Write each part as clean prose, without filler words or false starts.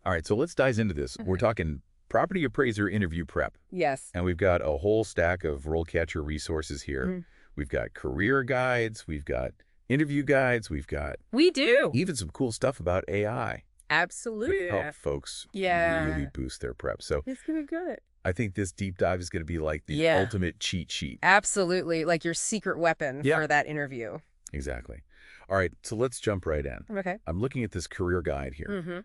All right, so let's dive into this. We're talking property appraiser interview prep. Yes. And we've got a whole stack of RoleCatcher resources here. We've got career guides, we've got interview guides, we've got We do. even some cool stuff about AI Absolutely. to help folks Yeah. really boost their prep. So It's going to be good. I think this deep dive is going to be like the ultimate cheat sheet. Absolutely. Like your secret weapon Yeah. for that interview. Exactly. All right, so let's jump right in. Okay. I'm looking at this career guide here, Mm-hmm.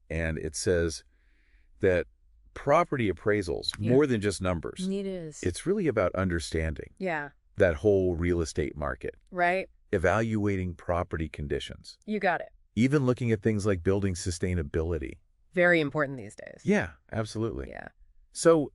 and it says that property appraisals, more than just numbers, It is. it's really about understanding Yeah. that whole real estate market, Right? evaluating property conditions, You got it. even looking at things like building sustainability. Very important these days. Yeah, absolutely. Yeah. So,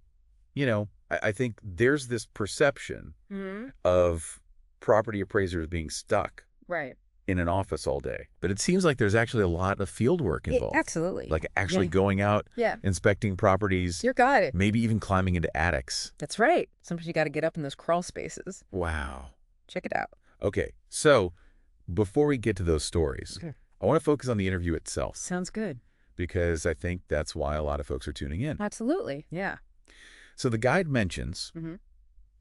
I think there's this perception Mm-hmm. of property appraisers being stuck Right. in an office all day. But it seems like there's actually a lot of field work involved. Absolutely. Like actually going out, inspecting properties, You got it. maybe even climbing into attics. That's right. Sometimes you got to get up in those crawl spaces. Wow. Check it out. Okay, so before we get to those stories, I want to focus on the interview itself Sounds good. because I think that's why a lot of folks are tuning in. Absolutely. Yeah. So the guide mentions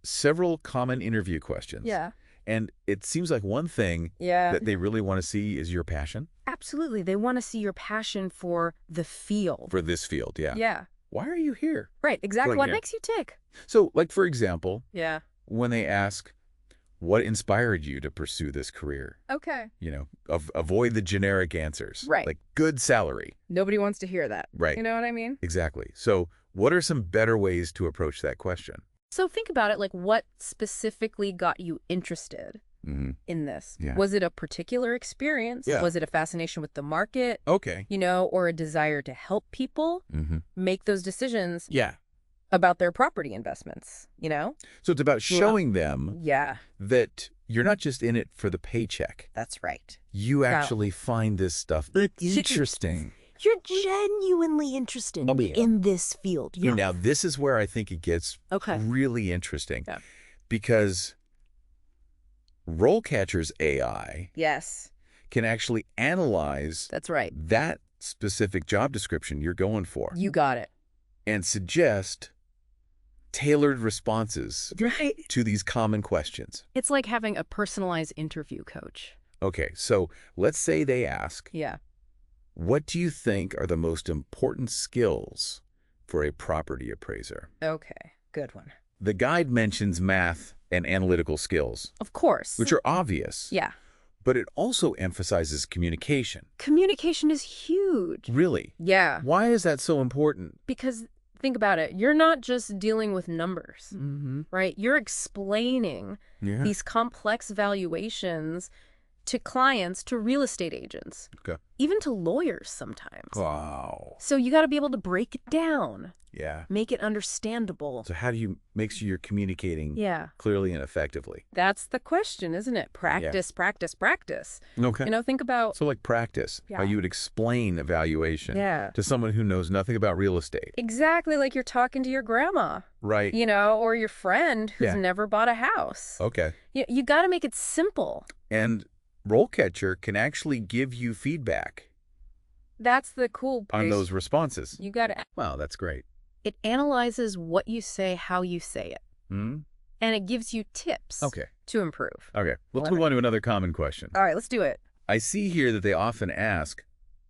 several common interview questions. Yeah. And it seems like one thing that they really want to see is your passion Absolutely. They want to see your passion for the field. for this field. Yeah. Yeah. Why are you here? Right. Exactly. Like, What yeah. makes you tick? So, like, for example, Yeah. when they ask, what inspired you to pursue this career? Okay. Avoid the generic answers. Right. Like good salary. Nobody wants to hear that. Right. You know what I mean? Exactly. So what are some better ways to approach that question? So think about it, like what specifically got you interested in this? Yeah. Was it a particular experience? Yeah. Was it a fascination with the market? Okay. Or a desire to help people make those decisions Yeah. about their property investments, So it's about showing them Yeah, that you're not just in it for the paycheck. that's right. You actually find this stuff interesting. You're genuinely interested in this field. Now, this is where I think it gets really interesting because RoleCatcher's AI Yes, can actually analyze that's right. that specific job description you're going for You got it. and suggest tailored responses Right. to these common questions. It's like having a personalized interview coach. Okay, so let's say they ask, Yeah. what do you think are the most important skills for a property appraiser? Okay, good one. The guide mentions math and analytical skills, Of course. which are obvious, Yeah. but it also emphasizes communication. Communication is huge. Really? Yeah. Why is that so important? Because think about it. You're not just dealing with numbers, right? You're explaining Yeah. these complex valuations to clients, to real estate agents, Okay. even to lawyers sometimes. Wow. So you got to be able to break it down, Yeah. make it understandable. So how do you make sure you're communicating Yeah. clearly and effectively? That's the question, isn't it? Practice, practice, practice. Okay. Think about... So like practice, how you would explain evaluation to someone who knows nothing about real estate. Exactly like you're talking to your grandma, Right. or your friend who's never bought a house. Okay. You got to make it simple. And RoleCatcher can actually give you feedback That's the cool part. on those responses. You got to... Wow, that's great. It analyzes what you say, how you say it, and it gives you tips to improve. Okay. Let's move on to another common question. All right, let's do it. I see here that they often ask,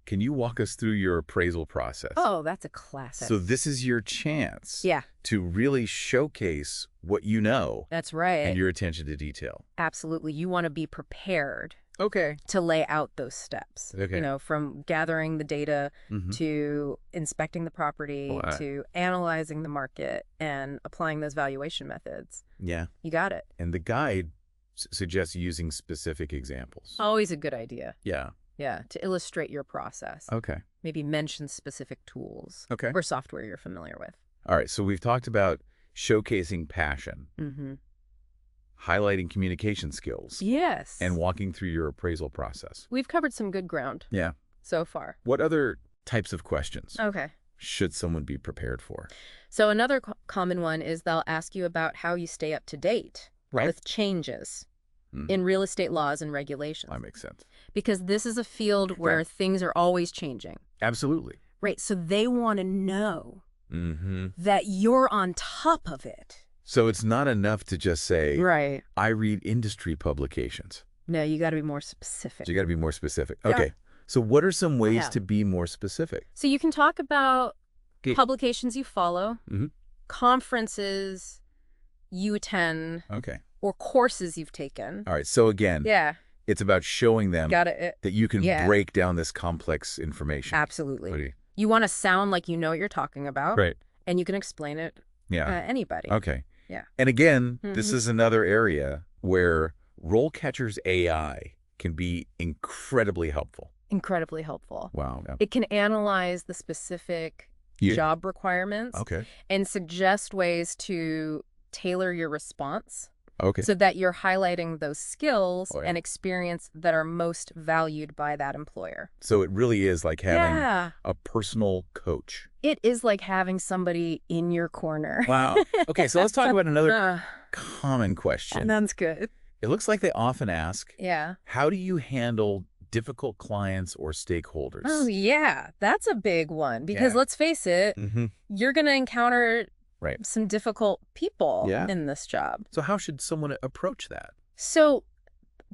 can you walk us through your appraisal process? Oh, that's a classic. So this is your chance Yeah. to really showcase what you know That's right. and your attention to detail. Absolutely. You want to be prepared Okay. to lay out those steps. Okay. From gathering the data to inspecting the property Wow. to analyzing the market and applying those valuation methods. Yeah. You got it. And the guide suggests using specific examples. Always a good idea. Yeah. Yeah, to illustrate your process. Okay. Maybe mention specific tools Okay. or software you're familiar with. All right. So we've talked about showcasing passion, highlighting communication skills, Yes. and walking through your appraisal process. We've covered some good ground Yeah. so far. What other types of questions Okay. should someone be prepared for? So another common one is they'll ask you about how you stay up to date with changes in real estate laws and regulations. That makes sense. Because this is a field where things are always changing. Absolutely. Right, so they want to know Mm-hmm. that you're on top of it. So it's not enough to just say, Right. I read industry publications. No, you got to be more specific. So you got to be more specific. Yeah. Okay. So what are some ways Yeah. to be more specific? So you can talk about Okay. publications you follow, Mhm. conferences you attend, Okay. or courses you've taken. All right. So again, Yeah, it's about showing them got it. that you can Yeah. break down this complex information. Absolutely. What do you- You want to sound like you know what you're talking about, Right. and you can explain it Yeah. anybody. Okay. Yeah. And again, this Mhm. is another area where RoleCatcher's AI can be incredibly helpful. Incredibly helpful. Wow. Yeah. It can analyze the specific Yeah. job requirements Okay. and suggest ways to tailor your response Okay. so that you're highlighting those skills Oh, yeah. and experience that are most valued by that employer. So it really is like having Yeah. a personal coach. It is like having somebody in your corner. Wow. Okay, so let's talk about another Uh, common question. that's good. It looks like they often ask, Yeah. how do you handle difficult clients or stakeholders? Oh, yeah. That's a big one because Yeah. let's face it, Mm-hmm. you're going to encounter Right. some difficult people Yeah. in this job. So how should someone approach that? So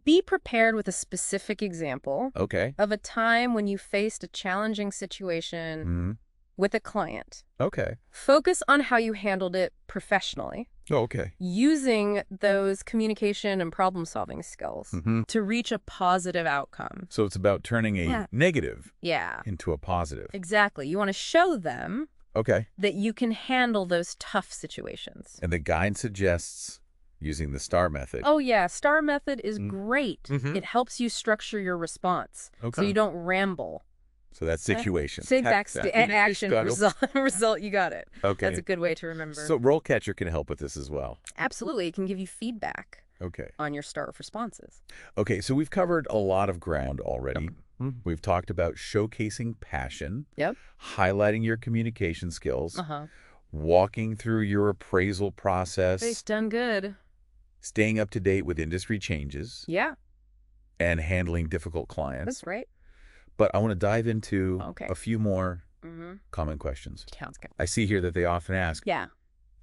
be prepared with a specific example Okay. of a time when you faced a challenging situation Mm-hmm. with a client. Okay. Focus on how you handled it professionally, Oh, okay. using those communication and problem-solving skills Mm-hmm. to reach a positive outcome. So it's about turning a Yeah. negative Yeah, into a positive. exactly. You want to show them Okay. that you can handle those tough situations. And the guide suggests using the STAR method. Oh, yeah. STAR method is Mm. great. Mhm. It helps you structure your response so Okay. you don't ramble. So that's situation. Say back Tactic. action, Struggle. result. You got it. Okay. That's a good way to remember. So RoleCatcher can help with this as well. Absolutely. It can give you feedback Okay. on your STAR responses. Okay, so we've covered a lot of ground already. Mhm. We've talked about showcasing passion, Yep. highlighting your communication skills, Uh-huh. walking through your appraisal It's process, done good. staying up to date with industry changes, Yeah, and handling difficult clients. that's right. But I want to dive into Okay. a few more Mm-hmm. common questions. Sounds good. I see here that they often ask, Yeah.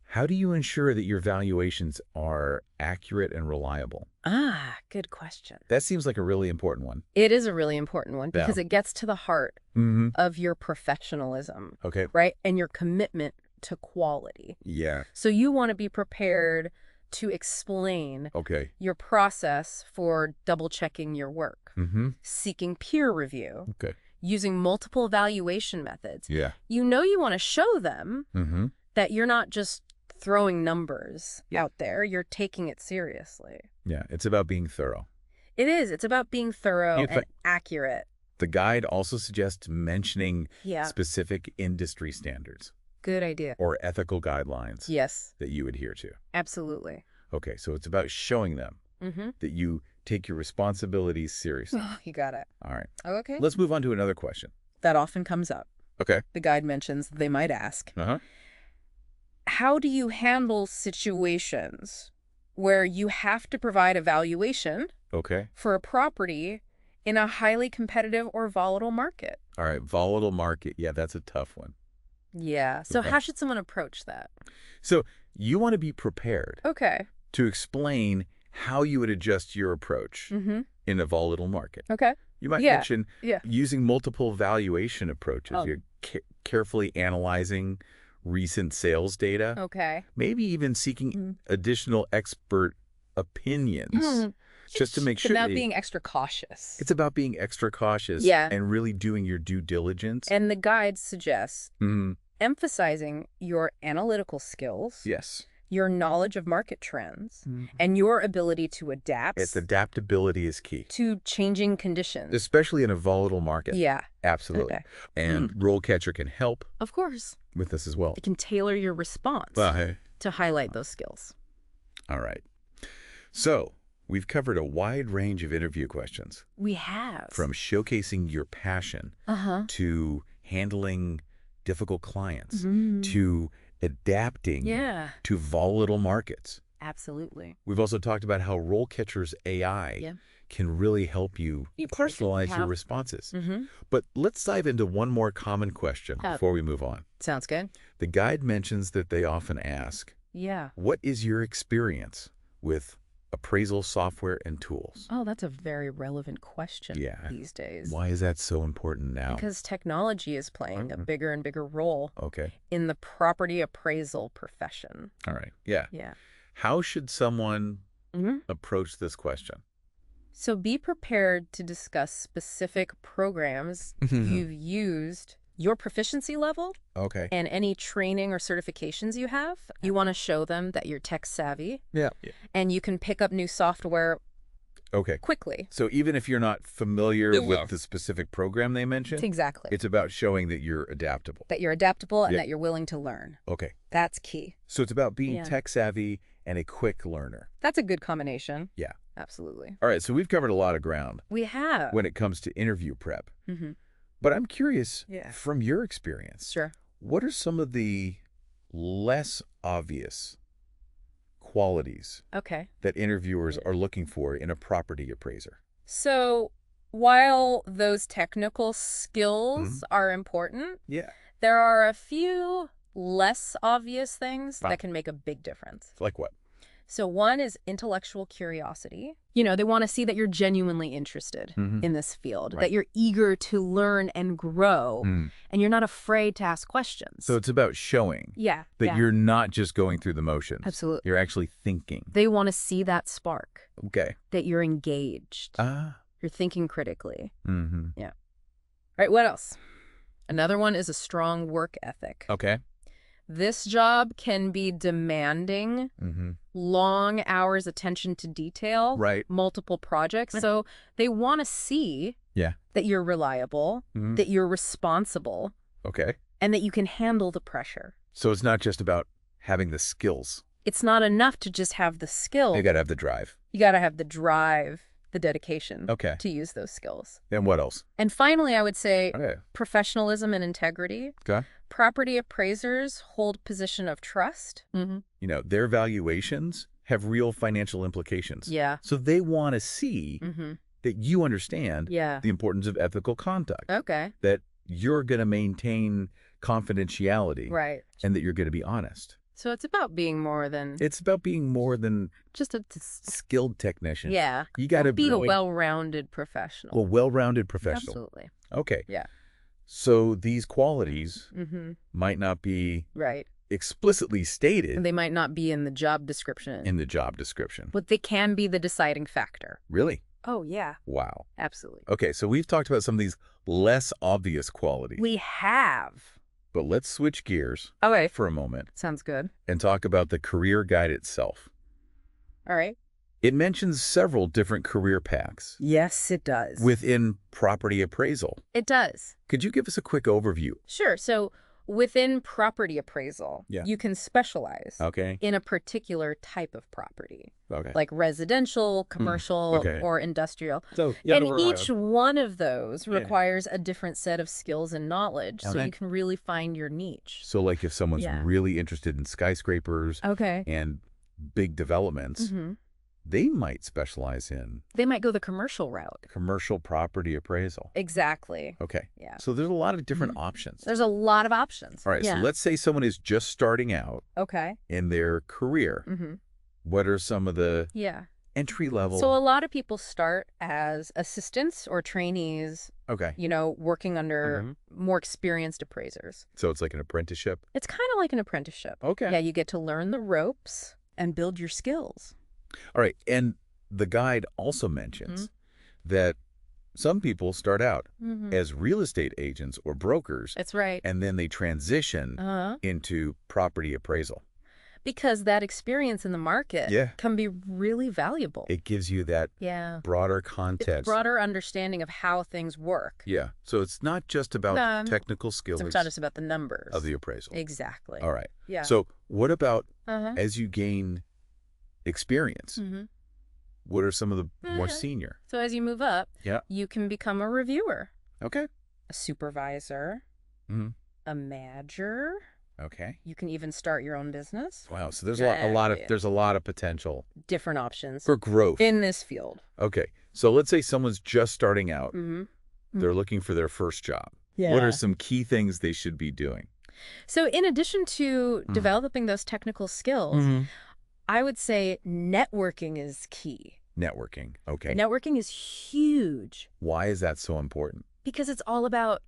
how do you ensure that your valuations are accurate and reliable? Ah, good question. That seems like a really important one. It is a really important one because it gets to the heart Mm-hmm. of your professionalism, Okay. right? And your commitment to quality. Yeah. So you want to be prepared to explain Okay. your process for double-checking your work, Mm-hmm. seeking peer review, Okay. using multiple valuation methods. Yeah. You know you want to show them Mm-hmm. that you're not just throwing numbers Yeah. out there. You're taking it seriously. Yeah. It's about being thorough. It is. It's about being thorough In and fact- accurate. The guide also suggests mentioning Yeah. specific industry standards Good idea. or ethical guidelines Yes, that you adhere to. absolutely. Okay, so it's about showing them Mm-hmm. that you take your responsibilities seriously. You got it. All right. Okay. Let's move on to another question. That often comes up. Okay. The guide mentions they might ask, Uh-huh. how do you handle situations where you have to provide a valuation Okay. for a property in a highly competitive or volatile market? All right. Volatile market. Yeah, that's a tough one. Yeah. So Okay. how should someone approach that? So you want to be prepared Okay. to explain how you would adjust your approach Mm-hmm. in a volatile market. Okay. You might Yeah. mention Yeah. using multiple valuation approaches. Oh. You're carefully analyzing recent sales data, Okay. maybe even seeking Mhm. additional expert opinions just to make It's sure about that being extra cautious. it's about being extra cautious Yeah. and really doing your due diligence. And the guide suggests Mhm. emphasizing your analytical skills, Yes. your knowledge of market trends, and your ability to adapt It's adaptability is key, to changing conditions. especially in a volatile market. Yeah. Absolutely. Okay. And RoleCatcher can help Of course. with this as well. It can tailor your response Well, hey. to highlight those skills. All right. So we've covered a wide range of interview questions, We have. from showcasing your passion Uh-huh. to handling difficult clients Mhm. to adapting Yeah. to volatile markets. Absolutely. We've also talked about how RoleCatcher's AI can really help you personalize your responses. But let's dive into one more common question before we move on. Sounds good. The guide mentions that they often ask, what is your experience with appraisal software and tools? Oh, that's a very relevant question these days. Why is that so important now? Because technology is playing a bigger and bigger role Okay. in the property appraisal profession. All right. Yeah. Yeah. How should someone approach this question? So be prepared to discuss specific programs you've used, your proficiency level, and any training or certifications you have. You want to show them that you're tech savvy. And you can pick up new software quickly. So even if you're not familiar with the specific program they mentioned, Exactly. it's about showing that you're adaptable. That you're adaptable and that you're willing to learn. Okay. That's key. So it's about being tech savvy and a quick learner. That's a good combination. Yeah. Absolutely. All right. So we've covered a lot of ground. We have. When it comes to interview prep. But I'm curious, from your experience, what are some of the less obvious qualities that interviewers are looking for in a property appraiser? So while those technical skills are important, there are a few less obvious things that can make a big difference. Like what? So one is intellectual curiosity. You know, they want to see that you're genuinely interested in this field, that you're eager to learn and grow, and you're not afraid to ask questions. So it's about showing that you're not just going through the motions. Absolutely. You're actually thinking. They want to see that spark. Okay. That you're engaged. You're thinking critically. Yeah. All right, what else? Another one is a strong work ethic. Okay. This job can be demanding, long hours, attention to detail, multiple projects. So they want to see that you're reliable, that you're responsible, and that you can handle the pressure. So it's not just about having the skills. It's not enough to just have the skills. You got to have the drive. You got to have the drive, the dedication to use those skills. And what else? And finally, I would say professionalism and integrity. Property appraisers hold position of trust. You know, their valuations have real financial implications. So they want to see that you understand the importance of ethical conduct. That you're going to maintain confidentiality. And that you're going to be honest. So it's about being more than... It's about being more than just a skilled technician. You got to be a well-rounded professional. A well-rounded professional. Absolutely. Okay. So these qualities might not be explicitly stated. They might not be in the job description. But they can be the deciding factor. Really? Oh, yeah. Wow. Absolutely. Okay, so we've talked about some of these less obvious qualities. We have. But let's switch gears for a moment. Sounds good. And talk about the career guide itself. All right. It mentions several different career paths. Yes, it does. Within property appraisal. It does. Could you give us a quick overview? Sure. So within property appraisal, you can specialize in a particular type of property. Like residential, commercial, or industrial. So, and each one of those requires a different set of skills and knowledge, so you can really find your niche. So like if someone's really interested in skyscrapers and big developments, they might specialize in... They might go the commercial route. Commercial property appraisal. Exactly. Okay. So there's a lot of different options. There's a lot of options. All right. So let's say someone is just starting out in their career. What are some of the entry level? So a lot of people start as assistants or trainees, you know, working under more experienced appraisers. So it's like an apprenticeship? It's kind of like an apprenticeship. Yeah, you get to learn the ropes and build your skills. All right. And the guide also mentions that some people start out as real estate agents or brokers. That's right. And then they transition into property appraisal. Because that experience in the market can be really valuable. It gives you that broader context. Broader understanding of how things work. So it's not just about technical skills. It's not just about the numbers. Of the appraisal. Exactly. All right. So what about as you gain experience? What are some of the more senior? So as you move up, you can become a reviewer. Okay. A supervisor. A manager. Okay. You can even start your own business. Wow. So there's a lot of potential. Different options. For growth. In this field. Okay. So let's say someone's just starting out. They're looking for their first job. Yeah. What are some key things they should be doing? So in addition to developing those technical skills, I would say networking is key. Networking. Okay. Networking is huge. Why is that so important? Because it's all about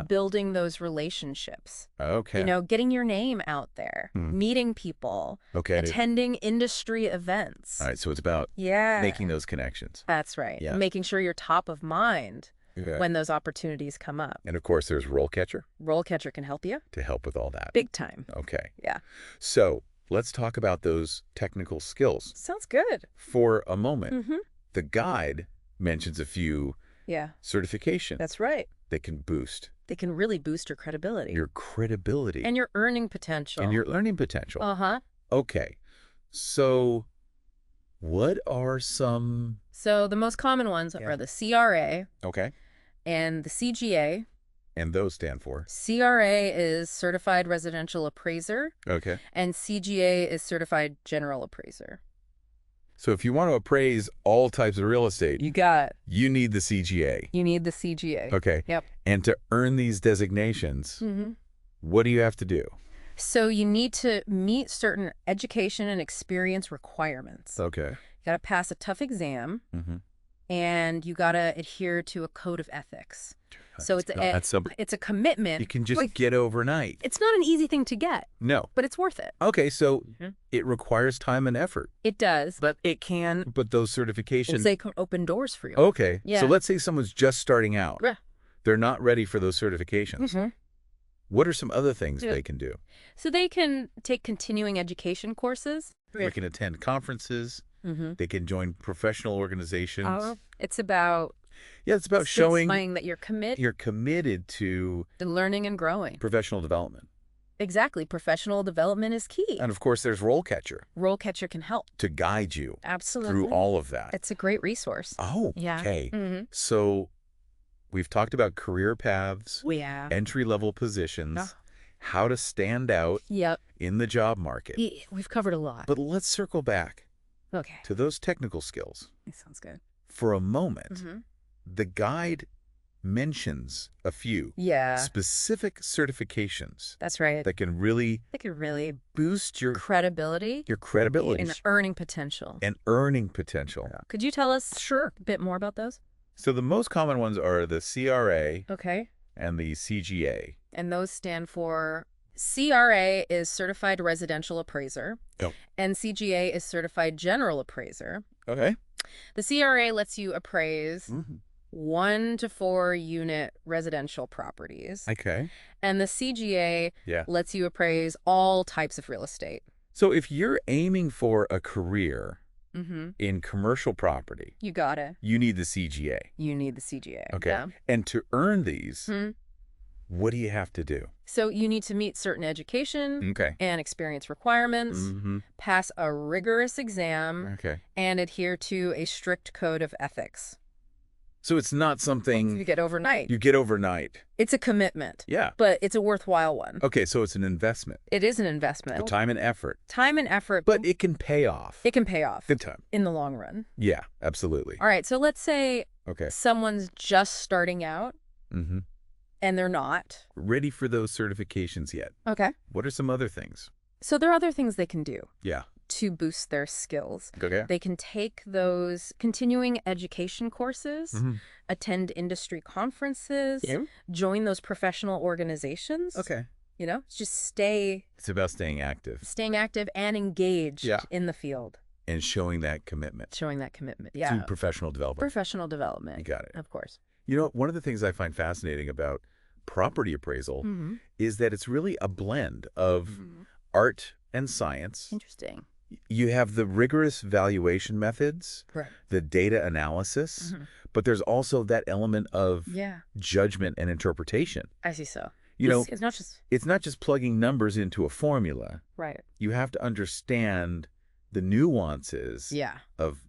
building those relationships. Okay. Getting your name out there, meeting people, attending industry events. All right. So it's about making those connections. That's right. Yeah. Making sure you're top of mind when those opportunities come up. And of course, there's RoleCatcher. RoleCatcher can help you. To help with all that. Big time. Okay. Yeah. So let's talk about those technical skills. Sounds good. For a moment. The guide mentions a few certifications. That's right. That can boost. They can really boost your credibility. Your credibility. And your earning potential. And your earning potential. Okay. So what are some... So the most common ones are the CRA. Okay. And the CGA. And those stand for? CRA is Certified Residential Appraiser. Okay. And CGA is Certified General Appraiser. So if you want to appraise all types of real estate, you need the CGA. You need the CGA. Okay. Yep. And to earn these designations, what do you have to do? So you need to meet certain education and experience requirements. Okay. You got to pass a tough exam, and you got to adhere to a code of ethics. So it's a commitment. You can just get overnight. It's not an easy thing to get. No. But it's worth it. Okay, so it requires time and effort. It does. But those certifications... They can open doors for you. Okay. Yeah. So let's say someone's just starting out. They're not ready for those certifications. What are some other things they can do? So they can take continuing education courses. They can attend conferences. They can join professional organizations. It's about... Yeah, it's about showing that you're committed. You're committed to learning and growing. Professional development. Exactly. Professional development is key. And of course, there's RoleCatcher. RoleCatcher can help. To guide you. Absolutely. Through all of that. It's a great resource. Oh, yeah. Okay. So we've talked about career paths. Entry-level positions. How to stand out in the job market. We've covered a lot. But let's circle back to those technical skills. That sounds good. For a moment. The guide mentions a few specific certifications. That's right. That can really boost your credibility. Your credibility. And earning potential. Could you tell us a bit more about those? So the most common ones are the CRA and the CGA. And those stand for... CRA is Certified Residential Appraiser. And CGA is Certified General Appraiser. Okay. The CRA lets you appraise 1 to 4 unit residential properties. Okay. And the CGA lets you appraise all types of real estate. So if you're aiming for a career in commercial property, you need the CGA. You need the CGA. Okay. Yeah. And to earn these, what do you have to do? So you need to meet certain education and experience requirements, pass a rigorous exam, and adhere to a strict code of ethics. So it's not something... You get overnight. It's a commitment. Yeah. But it's a worthwhile one. Okay, so it's an investment. It is an investment. The time and effort. But it can pay off. It can pay off. Good time. In the long run. Yeah, absolutely. All right, so let's say someone's just starting out. And they're not ready for those certifications yet. Okay. What are some other things? So there are other things they can do. Yeah. To boost their skills. Okay. They can take those continuing education courses, attend industry conferences, join those professional organizations. Okay. It's about staying active. Staying active and engaged in the field. And showing that commitment. Yeah. To professional development. You got it. Of course. One of the things I find fascinating about property appraisal is that it's really a blend of art and science. Interesting. You have the rigorous valuation methods, the data analysis, but there's also that element of judgment and interpretation. I see so. It's not just plugging numbers into a formula. Right. You have to understand the nuances of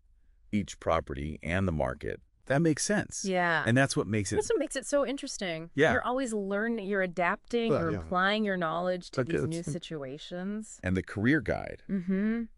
each property and the market, That makes sense. Yeah. And that's what makes it... That's what makes it so interesting. Yeah. You're always learning, you're adapting, you're applying your knowledge to these new situations. And the career guide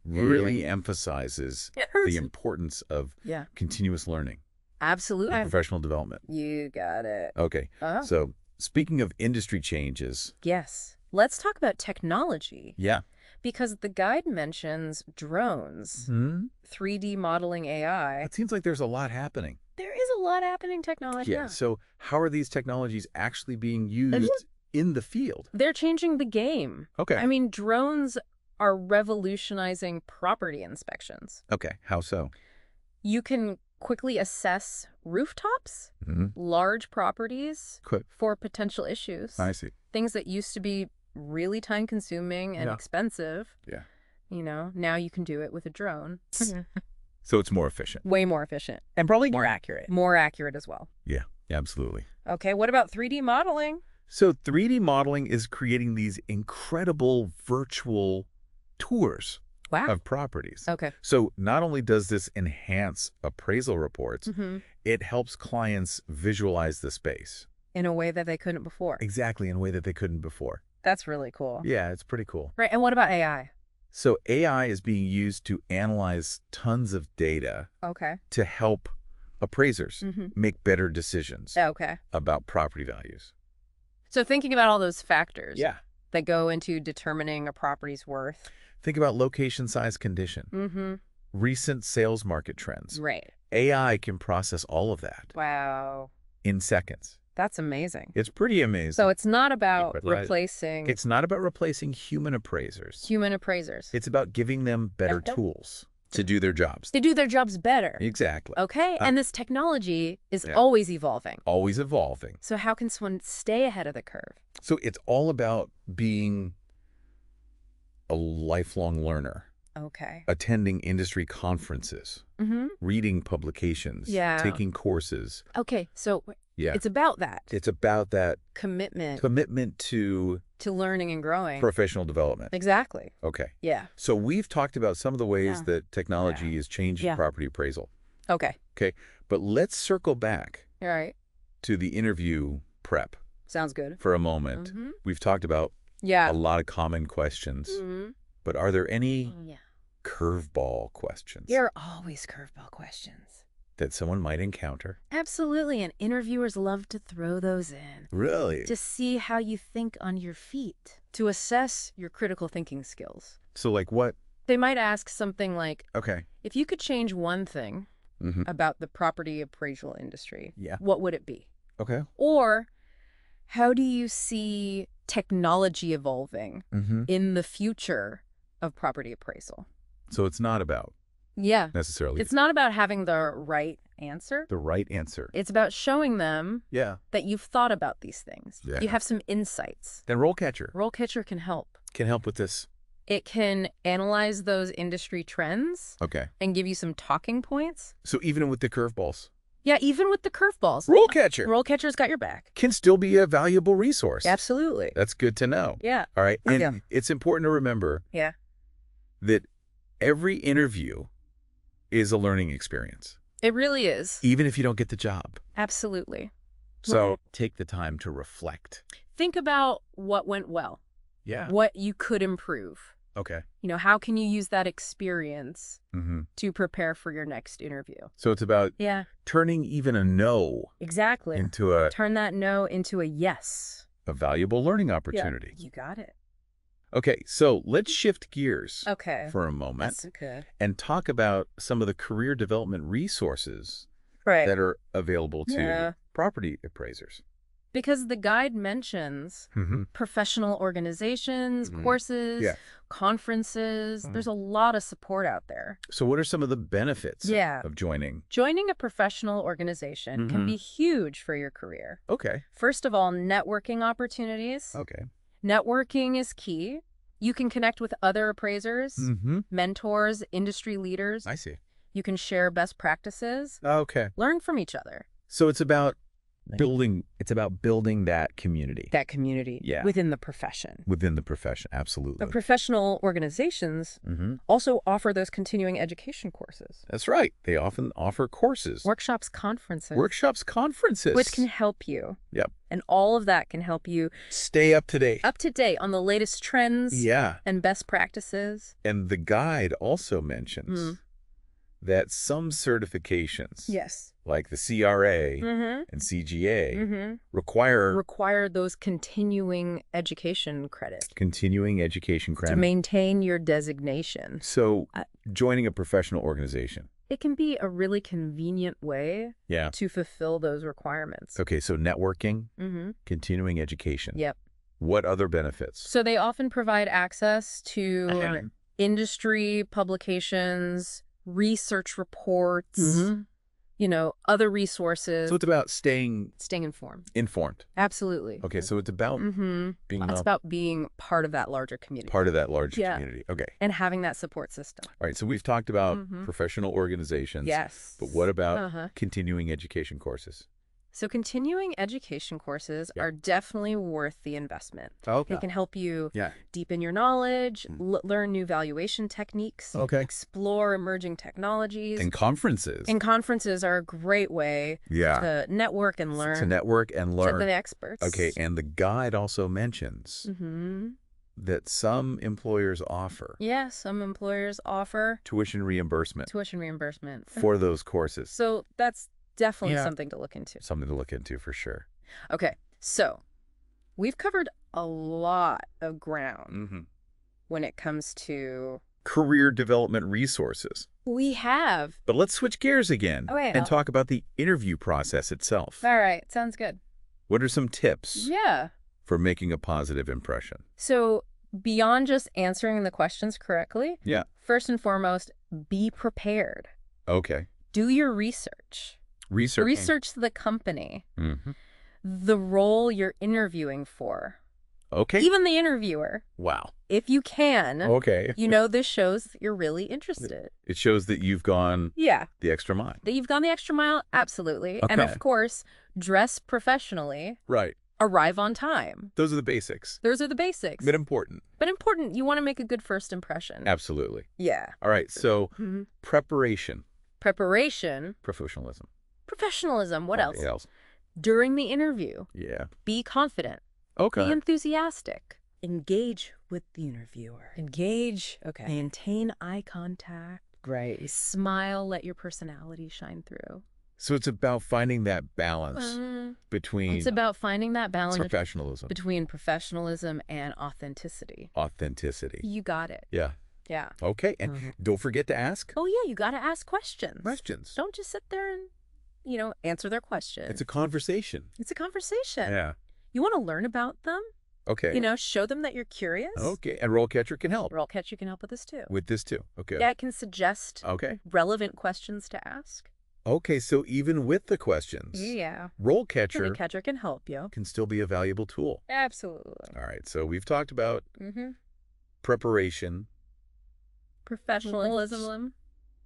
really emphasizes the importance of continuous learning. Absolutely. And professional development. You got it. Okay. So speaking of industry changes... Yes. Let's talk about technology. Yeah. Because the guide mentions drones, 3D modeling AI. It seems like there's a lot happening. There is a lot happening technology. Yeah. So how are these technologies actually being used in the field? They're changing the game. Okay. I mean, drones are revolutionizing property inspections. Okay. How so? You can quickly assess rooftops, large properties for potential issues. I see. Things that used to be really time-consuming and expensive. Yeah. You know, now you can do it with a drone. So it's more efficient. Way more efficient. And probably more accurate. More accurate as well. Yeah, absolutely. Okay, what about 3D modeling? So 3D modeling is creating these incredible virtual tours of properties. Okay. So not only does this enhance appraisal reports, it helps clients visualize the space. In a way that they couldn't before. Exactly, in a way that they couldn't before. That's really cool. Yeah, it's pretty cool. Right, and what about AI? So AI is being used to analyze tons of data to help appraisers make better decisions about property values. So thinking about all those factors that go into determining a property's worth. Think about location, size, condition, recent sales market trends. Right. AI can process all of that. Wow. In seconds. That's amazing. It's pretty amazing. So it's not about replacing... It's not about replacing human appraisers. Human appraisers. It's about giving them better tools to do their jobs. To do their jobs better. Exactly. Okay, and this technology is always evolving. Always evolving. So how can someone stay ahead of the curve? So it's all about being a lifelong learner. Okay. Attending industry conferences, reading publications, taking courses. Okay, so it's about that. It's about that commitment to learning and growing. Professional development. Exactly. Okay. Yeah. So we've talked about some of the ways that technology is changing property appraisal. Okay. Okay. But let's circle back to the interview prep. Sounds good. For a moment. We've talked about a lot of common questions. But are there any curveball questions? There are always curveball questions. That someone might encounter? Absolutely, and interviewers love to throw those in. Really? To see how you think on your feet. To assess your critical thinking skills. So like what? They might ask something like, okay, if you could change one thing about the property appraisal industry, yeah, what would it be? Okay. Or how do you see technology evolving in the future of property appraisal? So it's not about necessarily. It's not about having the right answer. The right answer. It's about showing them that you've thought about these things. Yeah. You have some insights. Then RoleCatcher. RoleCatcher can help. Can help with this. It can analyze those industry trends. Okay. And give you some talking points. So even with the curveballs. Yeah, even with the curveballs. RoleCatcher. RoleCatcher's got your back. Can still be a valuable resource. Absolutely. That's good to know. Yeah. All right. And it's important to remember that every interview is a learning experience. It really is. Even if you don't get the job. Absolutely. So take the time to reflect. Think about what went well. Yeah. What you could improve. Okay. You know, how can you use that experience to prepare for your next interview? So it's about turning even a no into a... Turn that no into a yes. A valuable learning opportunity. Yeah, you got it. Okay, so let's shift gears for a moment That's good. and talk about some of the career development resources that are available to property appraisers. Because the guide mentions professional organizations, courses, conferences. There's a lot of support out there. So what are some of the benefits of joining? Joining a professional organization can be huge for your career. Okay. First of all, networking opportunities. Okay. Networking is key. You can connect with other appraisers, mentors, industry leaders. I see. You can share best practices. Okay. Learn from each other. So it's about It's about building that community. That community within the profession. Within the profession, absolutely. But professional organizations also offer those continuing education courses. That's right. They often offer courses. Workshops, conferences. Which can help you. Yep. And all of that can help you stay up to date. Up to date on the latest trends and best practices. And the guide also mentions that some certifications, like the CRA and CGA, require those continuing education credits. To maintain your designation. So joining a professional organization, it can be a really convenient way to fulfill those requirements. Okay, so networking, continuing education. Yep. What other benefits? So they often provide access to industry publications, research reports, other resources. So it's about staying informed. Absolutely. Okay, so it's about being part of that larger community. Community. Okay. And having that support system. All right, so we've talked about professional organizations. Yes. But what about continuing education courses? So continuing education courses are definitely worth the investment. Okay. They can help you deepen your knowledge, learn new valuation techniques, explore emerging technologies. And conferences. Conferences are a great way to network and learn. Talk to the experts. Okay, and the guide also mentions that some employers offer. Some employers offer tuition reimbursement. For those courses. So that's definitely something to look into. Something to look into for sure. Okay, so we've covered a lot of ground when it comes to career development resources. We have. But let's switch gears again and talk about the interview process itself. All right, sounds good. What are some tips for making a positive impression? So beyond just answering the questions correctly, first and foremost, be prepared. Okay. Do your research. Research the company, the role you're interviewing for. Okay. Even the interviewer. Wow. If you can. Okay. This shows that you're really interested. It shows that you've gone the extra mile. That you've gone the extra mile, absolutely. Okay. And of course, dress professionally. Right. Arrive on time. Those are the basics. But important. You want to make a good first impression. Absolutely. Yeah. All right. So preparation. Professionalism. What else? During the interview. Yeah. Be confident. Okay. Be enthusiastic. Engage with the interviewer. Okay. Maintain eye contact. Great. Smile. Let your personality shine through. So it's about finding that balance between... It's about finding that balance... Professionalism. Between professionalism and authenticity. You got it. Yeah. Yeah. Okay. And don't forget to ask. Oh, yeah. You got to ask questions. Questions. Don't just sit there and, answer their questions. It's a conversation. Yeah. You want to learn about them. Okay. Show them that you're curious. Okay. And RoleCatcher can help. RoleCatcher can help with this too. Okay. Yeah, it can suggest relevant questions to ask. Okay, so even with the questions, RoleCatcher can help you. Can still be a valuable tool. Absolutely. All right, so we've talked about preparation, professionalism,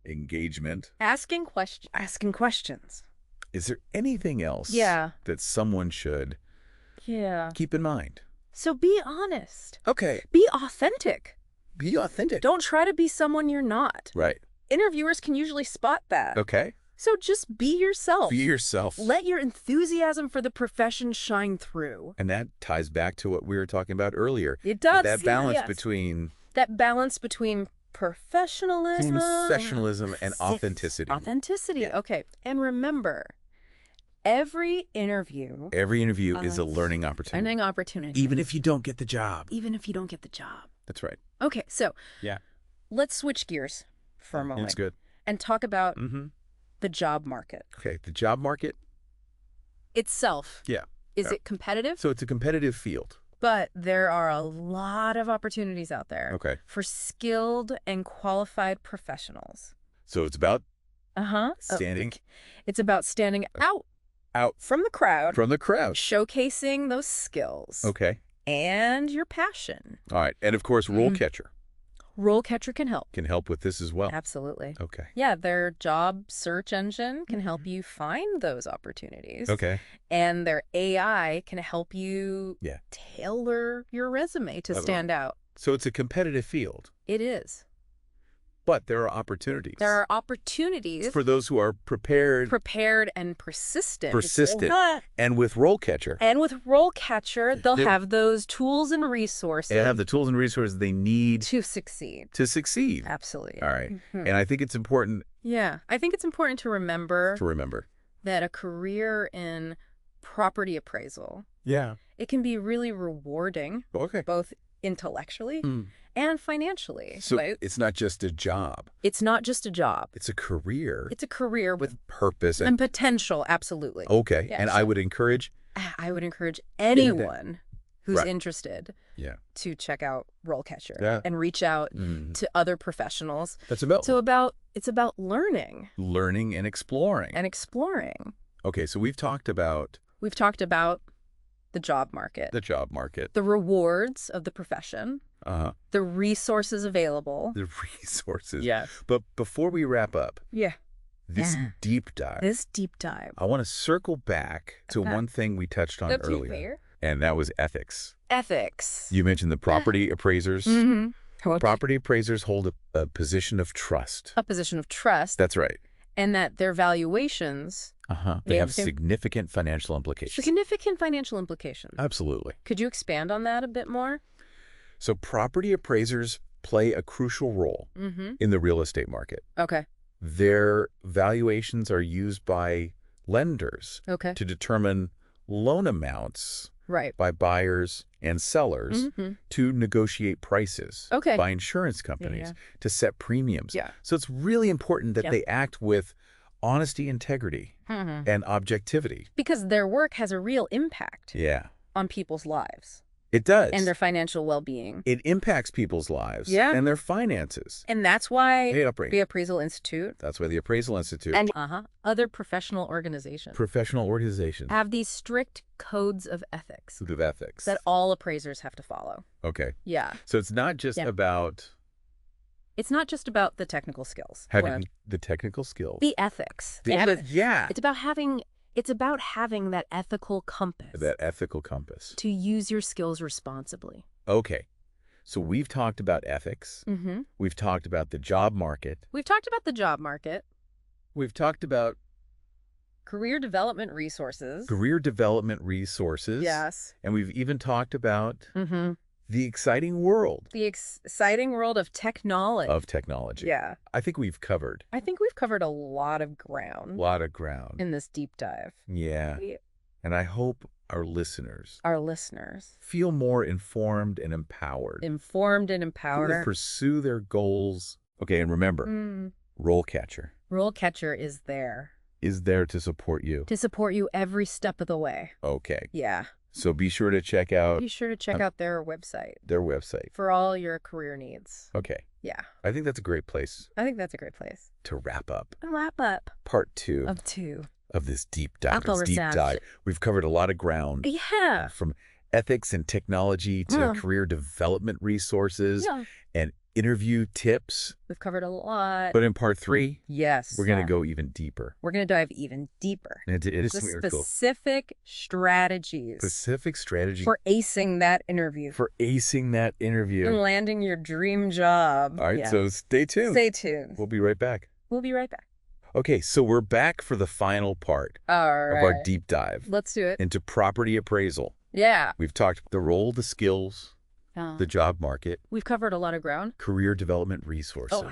engagement, asking questions. Is there anything else that someone should keep in mind? So be honest. Okay. Be authentic. Don't try to be someone you're not. Right. Interviewers can usually spot that. Okay. So just be yourself. Let your enthusiasm for the profession shine through. And that ties back to what we were talking about earlier. It does. That balance between... professionalism and authenticity. Yeah. Okay. And remember, every interview is a learning opportunity. Even if you don't get the job. That's right. Okay. So let's switch gears for a moment. That's good. And talk about the job market. Okay. The job market itself. Yeah. Is it competitive? So it's a competitive field. But there are a lot of opportunities out there for skilled and qualified professionals. So it's about standing. It's about standing out from the crowd. Showcasing those skills. Okay. And your passion. All right. And of course, RoleCatcher. RoleCatcher can help. Can help with this as well. Absolutely. Okay. Yeah, their job search engine can help you find those opportunities. Okay. And their AI can help you tailor your resume to stand out. So it's a competitive field. It is. But there are opportunities. There are opportunities. For those who are prepared. Prepared and persistent. And with RoleCatcher. And with RoleCatcher, they'll have those tools and resources. They have the tools and resources they need. To succeed. To succeed. Absolutely. All right. And I think it's important. Yeah. I think it's important to remember. To remember. That a career in property appraisal. Yeah. It can be really rewarding. Okay. Both intellectually and financially. So it's not just a job. It's not just a job. It's a career. It's a career with purpose and potential, absolutely. Okay. Yeah, and I would encourage anyone who's interested to check out RoleCatcher and reach out to other professionals. That's about it's about learning. Learning and exploring. Okay, so we've talked about the job market. The job market. The rewards of the profession. The resources available. The resources. Yes. But before we wrap up. This deep dive. I want to circle back to one thing we touched on earlier. And that was ethics. Ethics. You mentioned the property appraisers. Property appraisers hold a position of trust. A position of trust. That's right. And that their valuations... They have significant financial implications. Significant financial implications. Absolutely. Could you expand on that a bit more? So property appraisers play a crucial role in the real estate market. Okay. Their valuations are used by lenders to determine loan amounts by buyers and sellers to negotiate prices by insurance companies to set premiums. So it's really important that they act with honesty, integrity, and objectivity. Because their work has a real impact on people's lives. It does. And their financial well-being. It impacts people's lives and their finances. And that's why the Appraisal Institute. That's why the Appraisal Institute. And other professional organizations. Have these strict codes of ethics. That all appraisers have to follow. Okay. Yeah. So it's not just about... It's not just about the technical skills. Having the technical skills. The ethics. It's about having that ethical compass. To use your skills responsibly. Okay. So we've talked about ethics. We've talked about the job market. We've talked about career development resources. Yes. And we've even talked about the exciting world. Of technology. Yeah. I think we've covered. A lot of ground. In this deep dive. Yeah. And I hope our listeners. Feel more informed and empowered. To pursue their goals. Okay, and remember, RoleCatcher. RoleCatcher is there. To support you. Every step of the way. Okay. Yeah. So be sure to check out... their website. For all your career needs. Okay. Yeah. I think that's a great place. To wrap up. Part 2. Of this deep dive. Dive. We've covered a lot of ground. Yeah. From ethics and technology to career development resources and interview tips. We've covered a lot. But in part 3, we're going to go even deeper. We're going to dive even deeper. It is specific strategies. For acing that interview. And landing your dream job. All right, so stay tuned. We'll be right back. Okay, so we're back for the final part of our deep dive. Let's do it. Into property appraisal. Yeah. We've talked the role, the skills, the job market. We've covered a lot of ground. Career development resources.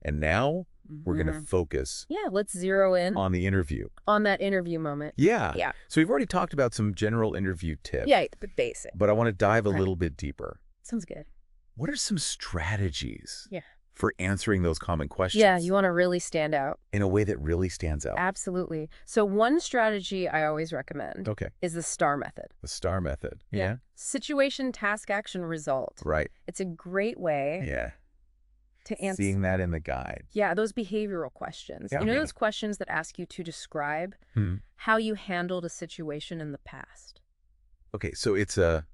And now we're going to focus. Let's zero in. On the interview. On that interview moment. Yeah. So we've already talked about some general interview tips. But basic. But I want to dive a little bit deeper. Sounds good. What are some strategies for answering those common questions? Yeah, you want to really stand out. In a way that really stands out. Absolutely. So one strategy I always recommend is the STAR method. The STAR method. Yeah. Situation, task, action, result. Right. It's a great way to answer. Seeing that in the guide. Yeah, those behavioral questions. Those questions that ask you to describe how you handled a situation in the past. Okay, so it's a...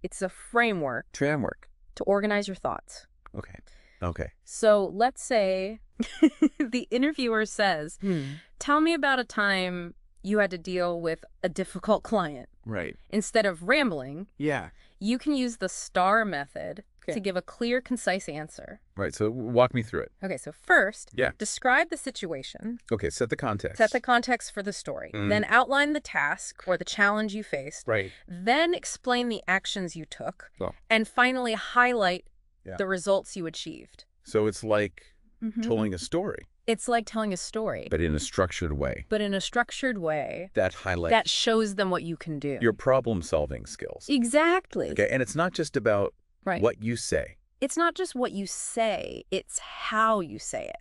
It's a framework. To organize your thoughts. Okay. Okay. So let's say the interviewer says, tell me about a time you had to deal with a difficult client. Right. Instead of rambling, Yeah. you can use the STAR method to give a clear, concise answer. Right. So walk me through it. Okay. So first, describe the situation. Okay. Set the context. Set the context for the story. Then outline the task or the challenge you faced. Right. Then explain the actions you took. And finally, highlight the results you achieved. So it's like telling a story. It's like telling a story. But in a structured way. That highlights. That shows them what you can do. Your problem-solving skills. Exactly. Okay. And it's not just about what you say. It's not just what you say. It's how you say it.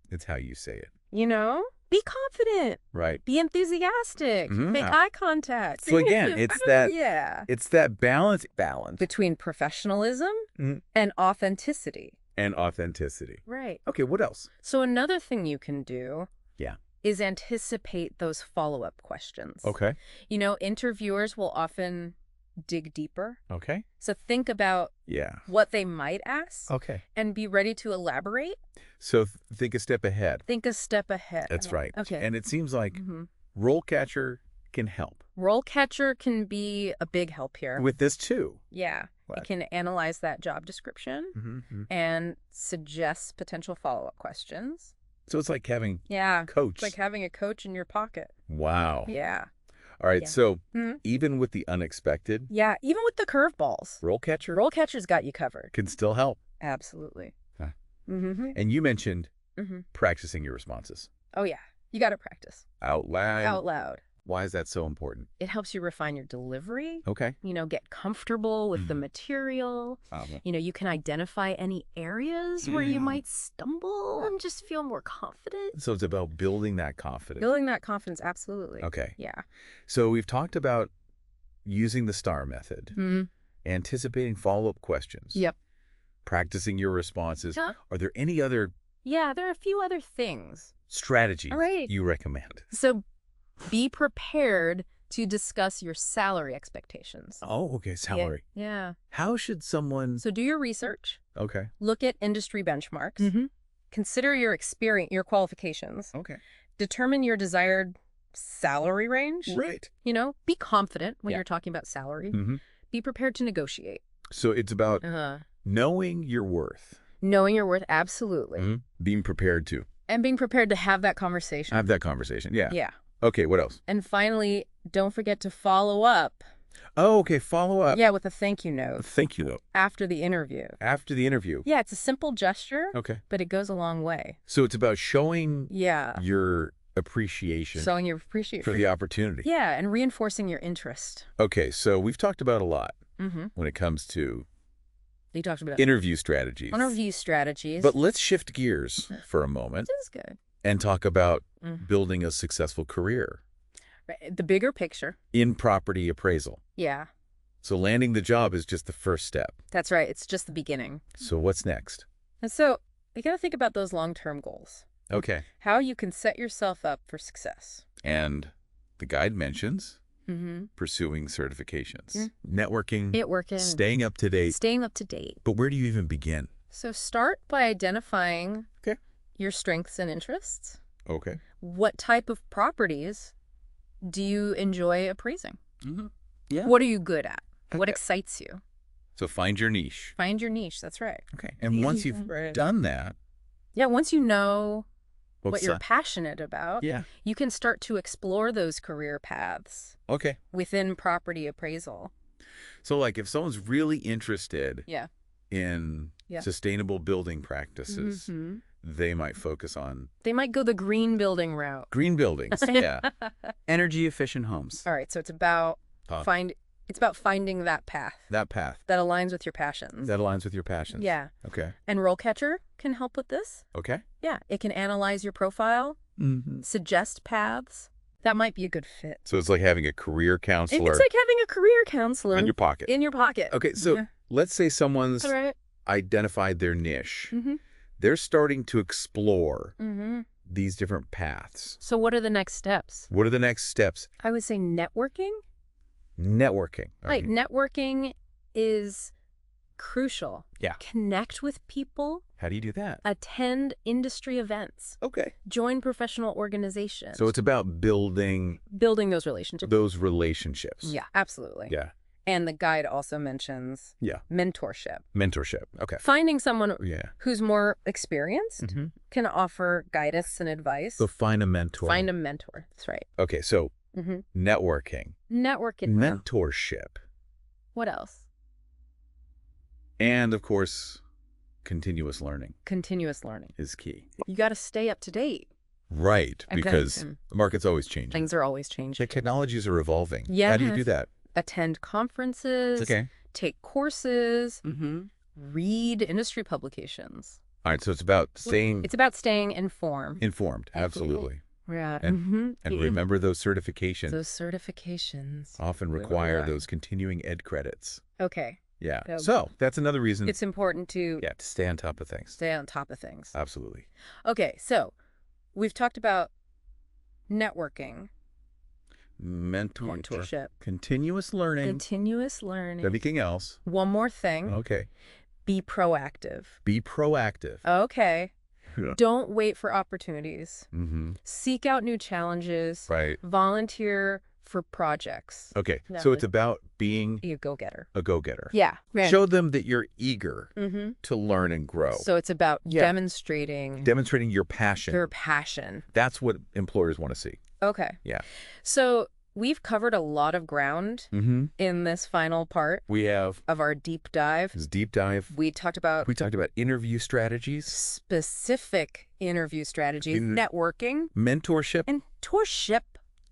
It's how you say it. You know? Be confident. Right. Be enthusiastic. Make eye contact. So again, it's that it's that balance between professionalism and authenticity. Right. Okay, what else? So another thing you can do is anticipate those follow-up questions. Okay. You know, interviewers will often dig deeper. Okay. So think about what they might ask. Okay. And be ready to elaborate. So think a step ahead. That's right. Okay. And it seems like RoleCatcher can help. RoleCatcher can be a big help here. With this too. Yeah. It can analyze that job description and suggest potential follow-up questions. So it's like having a coach. It's like having a coach in your pocket. Wow. Yeah. All right, so even with the unexpected... Yeah, even with the curveballs. RoleCatcher's got you covered. Can still help. Absolutely. Huh. And you mentioned practicing your responses. Oh, yeah. You got to practice. Out loud. Why is that so important? It helps you refine your delivery. Okay. You know, get comfortable with the material. You know, you can identify any areas where you might stumble and just feel more confident. So it's about building that confidence. Absolutely. Okay. Yeah. So we've talked about using the STAR method, anticipating follow-up questions. Yep. Practicing your responses. Are there any other... Yeah, there are a few other things. Strategies you recommend? So be prepared to discuss your salary expectations. Oh, okay. Salary. Yeah. How should someone... So do your research. Okay. Look at industry benchmarks. Consider your experience, your qualifications. Okay. Determine your desired salary range. Right. You know, be confident when you're talking about salary. Be prepared to negotiate. So it's about knowing your worth. Absolutely. Being prepared to. And being prepared to have that conversation. Yeah. Yeah. Okay, what else? And finally, don't forget to follow up. Oh, okay, follow up. Yeah, with a thank you note. After the interview. Yeah, it's a simple gesture. Okay. But it goes a long way. So it's about showing your appreciation. For the opportunity. Yeah, and reinforcing your interest. Okay, so we've talked about a lot when it comes to interview strategies. But let's shift gears for a moment. This is good. And talk about building a successful career. Right. The bigger picture. In property appraisal. Yeah. So landing the job is just the first step. That's right. It's just the beginning. So what's next? And so you got to think about those long-term goals. Okay. How you can set yourself up for success. And the guide mentions pursuing certifications, networking, staying up to date. But where do you even begin? So start by identifying your strengths and interests. Okay. What type of properties do you enjoy appraising? Yeah. What are you good at? What excites you? So find your niche. That's right. Okay. And once you've done that. Yeah, once you know what you're passionate about, you can start to explore those career paths. Okay. Within property appraisal. So like if someone's really interested in sustainable building practices, they might focus on... They might go the green building route. Green buildings, Energy efficient homes. All right, so it's about finding that path. That aligns with your passions. Yeah. Okay. And RoleCatcher can help with this. Okay. Yeah, it can analyze your profile, suggest paths. That might be a good fit. So it's like having a career counselor. It's like having a career counselor. In your pocket. Okay, so let's say someone's identified their niche. They're starting to explore these different paths. So what are the next steps? I would say networking. Networking. Right. Networking is Crucial. Yeah. Connect with people. How do you do that? Attend industry events. Okay. Join professional organizations. So it's about building those relationships. Those relationships. Yeah, absolutely. Yeah. And the guide also mentions mentorship. Mentorship. Okay. Finding someone who's more experienced can offer guidance and advice. So find a mentor. Find a mentor. That's right. Okay, so networking. Mentorship. What else? And, of course, continuous learning. Continuous learning is key. You got to stay up to date. Right, because the market's always changing. Things are always changing. The technologies are evolving. Yeah. How do you do that? Attend conferences. Okay. Take courses. Read industry publications. All right, so it's about staying... It's about staying informed. Informed, absolutely. Yeah. And remember those certifications. Those certifications. Often require those continuing ed credits. Okay. Yeah. So that's another reason. It's important to... Yeah, to stay on top of things. Stay on top of things. Absolutely. Okay, so we've talked about networking. Mentorship. Continuous learning. Continuous learning. Anything else? One more thing. Okay. Be proactive. Be proactive. Okay. Don't wait for opportunities. Seek out new challenges. Right. Volunteer for projects. Okay. So it's about being a go-getter. A go-getter. Yeah. Right. Show them that you're eager to learn and grow. So it's about demonstrating your passion. Your passion. That's what employers want to see. Okay. Yeah. So we've covered a lot of ground in this final part. We have of our deep dive. This deep dive. We talked about interview strategies. Specific interview strategies. Networking. Mentorship.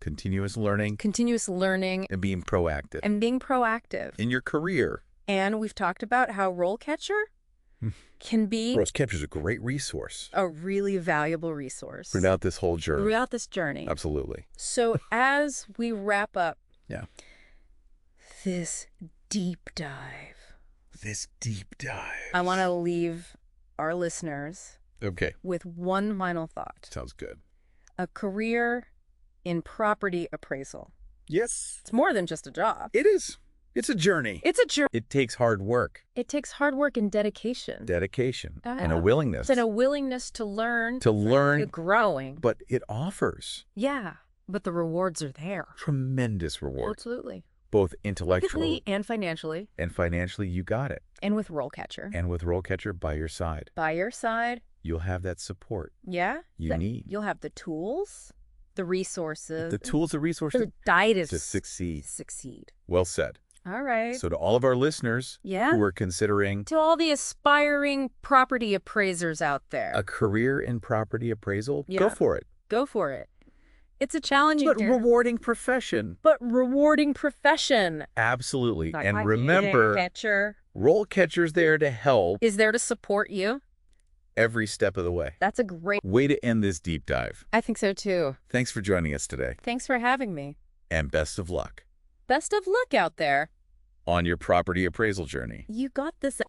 Continuous learning. And being proactive. In your career. And we've talked about how RoleCatcher can be... RoleCatcher is a great resource. A really valuable resource. Throughout this whole journey. Throughout this journey. Absolutely. So as we wrap up this deep dive... I want to leave our listeners with one final thought. Sounds good. A career in property appraisal. Yes. It's more than just a job. It is. It's a journey. It takes hard work. It takes hard work and dedication. And a willingness. And a willingness to learn. Growing. But it offers. Yeah. But the rewards are there. Tremendous rewards. Absolutely. Both intellectually and financially. And financially, you got it. And with RoleCatcher. And with RoleCatcher by your side. You'll have that support. Yeah. You need. You'll have the tools. The resources. The guidance. To succeed. Succeed. Well said. All right. So to all of our listeners who are considering... To all the aspiring property appraisers out there. A career in property appraisal, go for it. Go for it. It's a challenging... But rewarding profession. Absolutely. And remember, RoleCatcher's there to help. Is there to support you. Every step of the way. That's a great way to end this deep dive. I think so too. Thanks for joining us today. Thanks for having me. And best of luck. Best of luck out there. On your property appraisal journey. You got this.